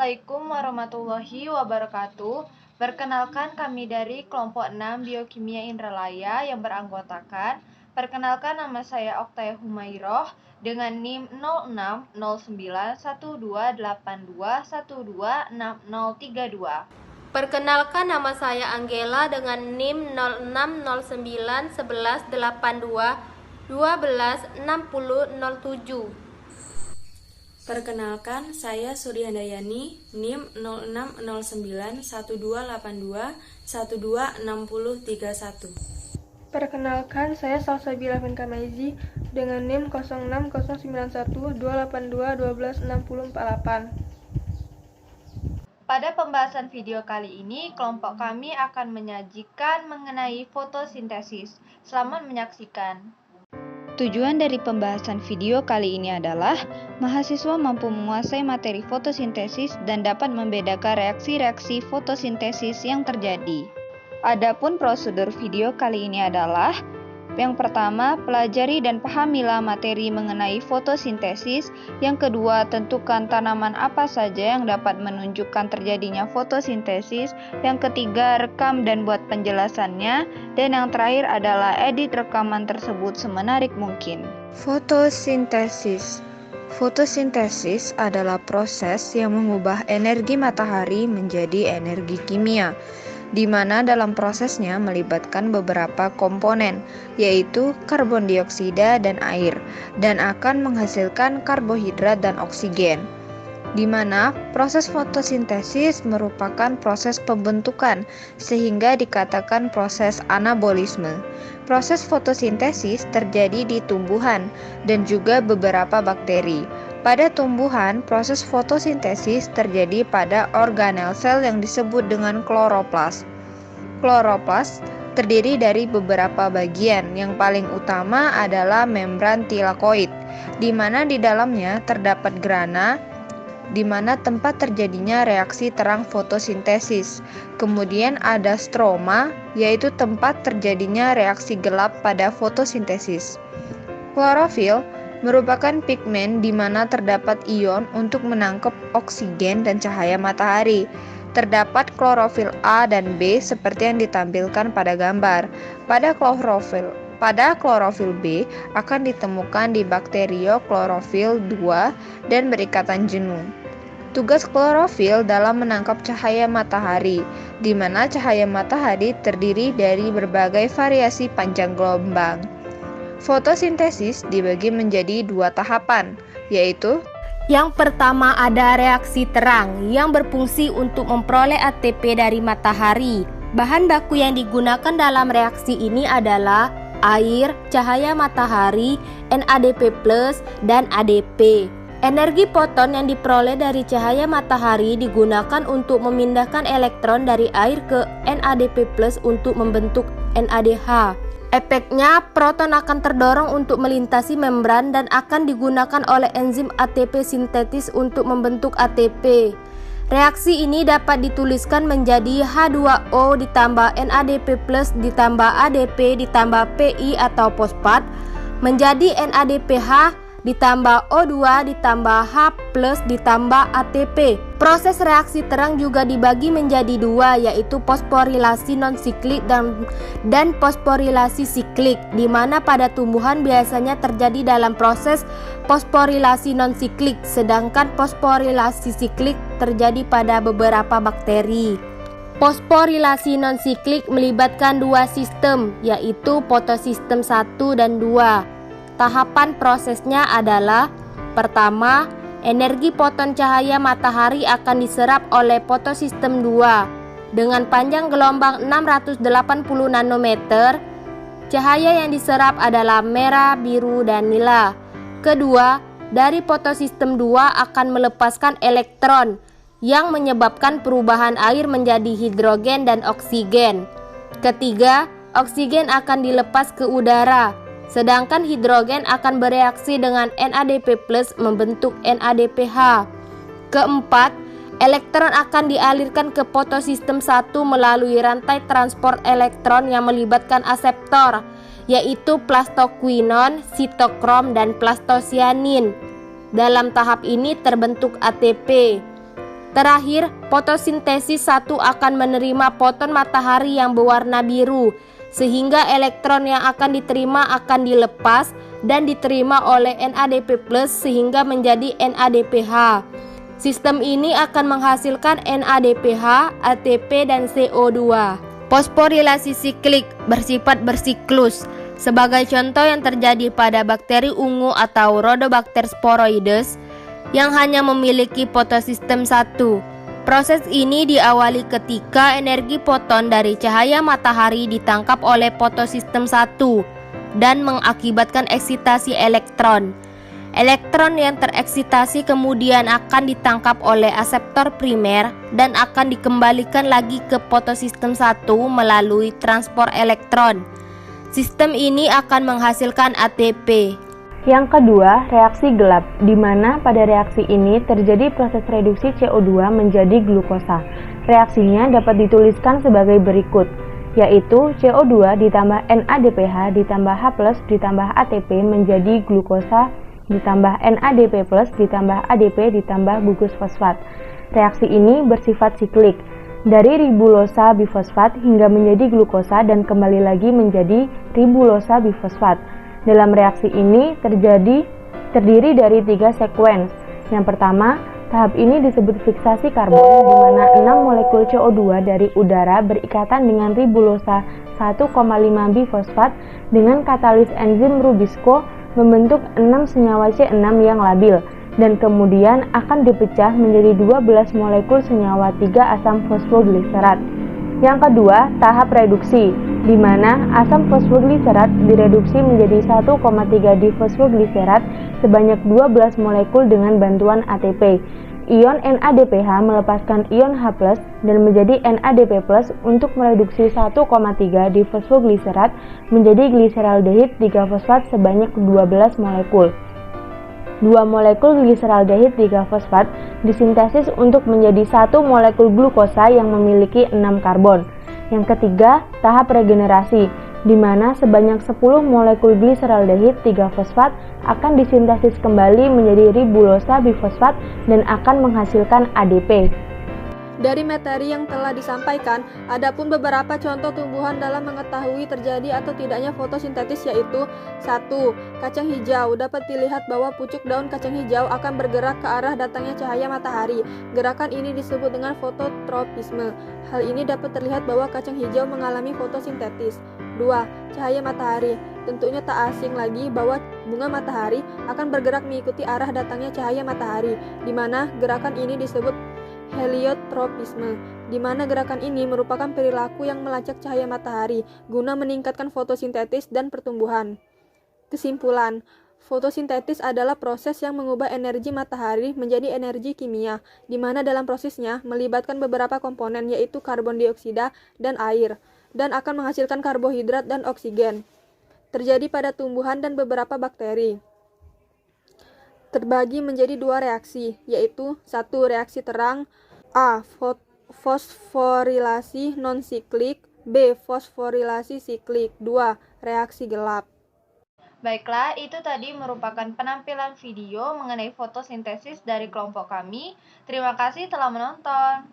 Assalamualaikum warahmatullahi wabarakatuh. Perkenalkan kami dari kelompok 6 Biokimia Indralaya yang beranggotakan. Perkenalkan nama saya Oktaya Humairoh dengan NIM 06091282126032. Perkenalkan nama saya Anggela dengan NIM 06091182126007. Perkenalkan, saya Suryahandayani, NIM 060912126031. Perkenalkan, saya Salsabila Kamaezi dengan NIM 06091282126048. Pada pembahasan video kali ini, kelompok kami akan menyajikan mengenai fotosintesis. Selamat menyaksikan. Tujuan dari pembahasan video kali ini adalah mahasiswa mampu menguasai materi fotosintesis dan dapat membedakan reaksi-reaksi fotosintesis yang terjadi. Adapun prosedur video kali ini adalah: yang pertama, pelajari dan pahamilah materi mengenai fotosintesis. Yang kedua, tentukan tanaman apa saja yang dapat menunjukkan terjadinya fotosintesis. Yang ketiga, rekam dan buat penjelasannya. Dan yang terakhir adalah edit rekaman tersebut semenarik mungkin. Fotosintesis. Fotosintesis adalah proses yang mengubah energi matahari menjadi energi kimia, di mana dalam prosesnya melibatkan beberapa komponen, yaitu karbon dioksida dan air, dan akan menghasilkan karbohidrat dan oksigen. Di mana proses fotosintesis merupakan proses pembentukan, sehingga dikatakan proses anabolisme. Proses fotosintesis terjadi di tumbuhan dan juga beberapa bakteri. Pada tumbuhan, proses fotosintesis terjadi pada organel sel yang disebut dengan kloroplas. Kloroplas terdiri dari beberapa bagian. Yang paling utama adalah membran tilakoid, di mana di dalamnya terdapat grana, di mana tempat terjadinya reaksi terang fotosintesis. Kemudian ada stroma, yaitu tempat terjadinya reaksi gelap pada fotosintesis. Klorofil merupakan pigmen di mana terdapat ion untuk menangkap oksigen dan cahaya matahari. Terdapat klorofil A dan B seperti yang ditampilkan pada gambar. Pada klorofil B akan ditemukan di bakterio klorofil 2 dan berikatan jenuh. Tugas klorofil dalam menangkap cahaya matahari, di mana cahaya matahari terdiri dari berbagai variasi panjang gelombang. Fotosintesis dibagi menjadi dua tahapan, yaitu: Yang pertama ada reaksi terang yang berfungsi untuk memperoleh ATP dari matahari. Bahan baku yang digunakan dalam reaksi ini adalah air, cahaya matahari, NADP+, dan ADP. Energi foton yang diperoleh dari cahaya matahari digunakan untuk memindahkan elektron dari air ke NADP+ untuk membentuk NADH. Efeknya, proton akan terdorong untuk melintasi membran dan akan digunakan oleh enzim ATP sintetis untuk membentuk ATP. Reaksi ini dapat dituliskan menjadi H2O ditambah NADP+ ditambah ADP ditambah PI atau fosfat menjadi NADPH ditambah O2 ditambah H+ ditambah ATP. Proses reaksi terang juga dibagi menjadi dua, yaitu fosforilasi non-siklik dan fosforilasi siklik, di mana pada tumbuhan biasanya terjadi dalam proses fosforilasi non-siklik, sedangkan fosforilasi siklik terjadi pada beberapa bakteri. Fosforilasi non-siklik melibatkan dua sistem, yaitu fotosistem 1 dan 2. Tahapan prosesnya adalah: pertama, energi foton cahaya matahari akan diserap oleh fotosistem 2 dengan panjang gelombang 680 nanometer. Cahaya yang diserap adalah merah, biru, dan nila. Kedua, dari fotosistem 2 akan melepaskan elektron yang menyebabkan perubahan air menjadi hidrogen dan oksigen. Ketiga, oksigen akan dilepas ke udara, sedangkan hidrogen akan bereaksi dengan NADP+ membentuk NADPH. Keempat, elektron akan dialirkan ke fotosistem 1 melalui rantai transport elektron yang melibatkan aseptor, yaitu plastoquinon, sitokrom, dan plastosianin. Dalam tahap ini terbentuk ATP. Terakhir, fotosintesis 1 akan menerima foton matahari yang berwarna biru, sehingga elektron yang akan diterima akan dilepas dan diterima oleh NADP+ sehingga menjadi NADPH. Sistem ini akan menghasilkan NADPH, ATP, dan CO2. Fosforilasi siklik bersifat bersiklus. Sebagai contoh yang terjadi pada bakteri ungu atau Rhodobacter sporoides yang hanya memiliki fotosistem 1. Proses ini diawali ketika energi foton dari cahaya matahari ditangkap oleh fotosistem 1 dan mengakibatkan eksitasi elektron. Elektron yang tereksitasi kemudian akan ditangkap oleh aseptor primer dan akan dikembalikan lagi ke fotosistem 1 melalui transport elektron. Sistem ini akan menghasilkan ATP. Yang kedua, reaksi gelap, di mana pada reaksi ini terjadi proses reduksi CO2 menjadi glukosa. Reaksinya dapat dituliskan sebagai berikut, yaitu CO2 ditambah NADPH ditambah H+ ditambah ATP menjadi glukosa ditambah NADP+ ditambah ADP ditambah gugus fosfat. Reaksi ini bersifat siklik, dari ribulosa bifosfat hingga menjadi glukosa dan kembali lagi menjadi ribulosa bifosfat. Dalam reaksi ini terdiri dari 3 sekuens. Yang pertama, tahap ini disebut fiksasi karbon, di mana 6 molekul CO2 dari udara berikatan dengan ribulosa 1,5 bifosfat dengan katalis enzim Rubisco membentuk 6 senyawa C6 yang labil, dan kemudian akan dipecah menjadi 12 molekul senyawa 3 asam fosfogliserat. Yang kedua, tahap reduksi, di mana asam fosfogliserat direduksi menjadi 1,3 difosfogliserat sebanyak 12 molekul dengan bantuan ATP. Ion NADPH melepaskan ion H+ dan menjadi NADP+ untuk mereduksi 1,3 difosfogliserat menjadi gliseraldehid 3-fosfat sebanyak 12 molekul. 2 molekul gliseraldehid 3-fosfat disintesis untuk menjadi 1 molekul glukosa yang memiliki 6 karbon. Yang ketiga, tahap regenerasi, di mana sebanyak 10 molekul gliseraldehid 3-fosfat akan disintesis kembali menjadi ribulosa bifosfat dan akan menghasilkan ADP. Dari materi yang telah disampaikan, ada pun beberapa contoh tumbuhan dalam mengetahui terjadi atau tidaknya fotosintesis, yaitu 1. Kacang hijau. Dapat dilihat bahwa pucuk daun kacang hijau akan bergerak ke arah datangnya cahaya matahari. Gerakan ini disebut dengan fototropisme. Hal ini dapat terlihat bahwa kacang hijau mengalami fotosintesis. 2. Cahaya matahari. Tentunya tak asing lagi bahwa bunga matahari akan bergerak mengikuti arah datangnya cahaya matahari, di mana gerakan ini disebut heliotropisme, di mana gerakan ini merupakan perilaku yang melacak cahaya matahari guna meningkatkan fotosintesis dan pertumbuhan. Kesimpulan, fotosintesis adalah proses yang mengubah energi matahari menjadi energi kimia, di mana dalam prosesnya melibatkan beberapa komponen, yaitu karbon dioksida dan air, dan akan menghasilkan karbohidrat dan oksigen. Terjadi pada tumbuhan dan beberapa bakteri. Terbagi menjadi 2 reaksi, yaitu 1. Reaksi terang, A. Fosforilasi non-siklik, B. Fosforilasi siklik. 2. Reaksi gelap. Baiklah, itu tadi merupakan penampilan video mengenai fotosintesis dari kelompok kami. Terima kasih telah menonton.